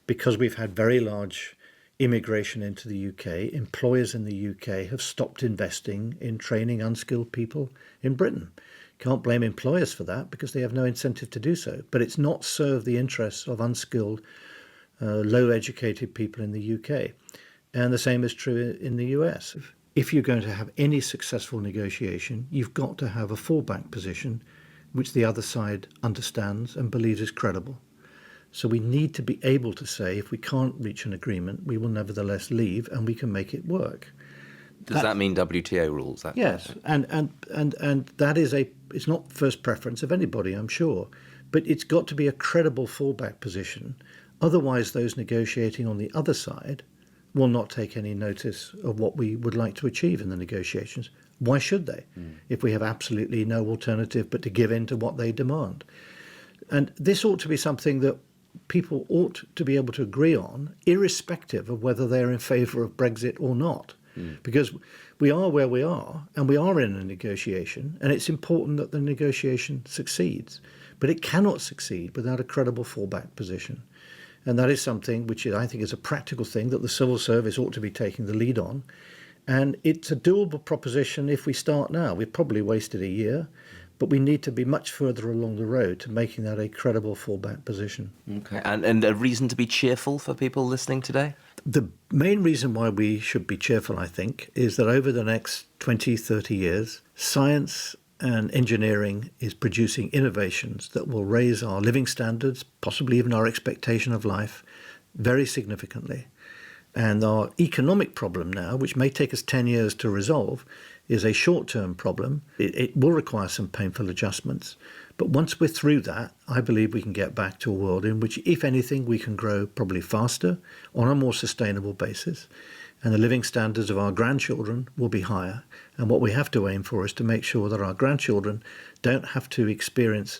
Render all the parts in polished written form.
because we've had very large immigration into the UK, employers in the UK have stopped investing in training unskilled people in Britain. Can't blame employers for that because they have no incentive to do so. But it's not served the interests of unskilled, low-educated people in the UK. And the same is true in the US. If you're going to have any successful negotiation, you've got to have a fallback position which the other side understands and believes is credible. So we need to be able to say, if we can't reach an agreement, we will nevertheless leave and we can make it work. Does that mean WTO rules? Yes, and that is it's not first preference of anybody, I'm sure, but it's got to be a credible fallback position. Otherwise, those negotiating on the other side will not take any notice of what we would like to achieve in the negotiations. Why should they, if we have absolutely no alternative but to give in to what they demand? And this ought to be something that people ought to be able to agree on, irrespective of whether they're in favour of Brexit or not. Because we are where we are, and we are in a negotiation, and it's important that the negotiation succeeds. But it cannot succeed without a credible fallback position. And that is something which I think is a practical thing that the civil service ought to be taking the lead on. And it's a doable proposition if we start now. We've probably wasted a year, but we need to be much further along the road to making that a credible fallback position. Okay. And a reason to be cheerful for people listening today? The main reason why we should be cheerful, I think, is that over the next 20, 30 years, science and engineering is producing innovations that will raise our living standards, possibly even our expectation of life, very significantly. And our economic problem now, which may take us 10 years to resolve, is a short-term problem. It will require some painful adjustments. But once we're through that, I believe we can get back to a world in which, if anything, we can grow probably faster on a more sustainable basis. And the living standards of our grandchildren will be higher. And what we have to aim for is to make sure that our grandchildren don't have to experience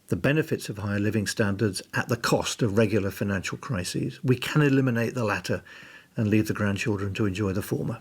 the benefits of higher living standards at the cost of regular financial crises. We can eliminate the latter and leave the grandchildren to enjoy the former.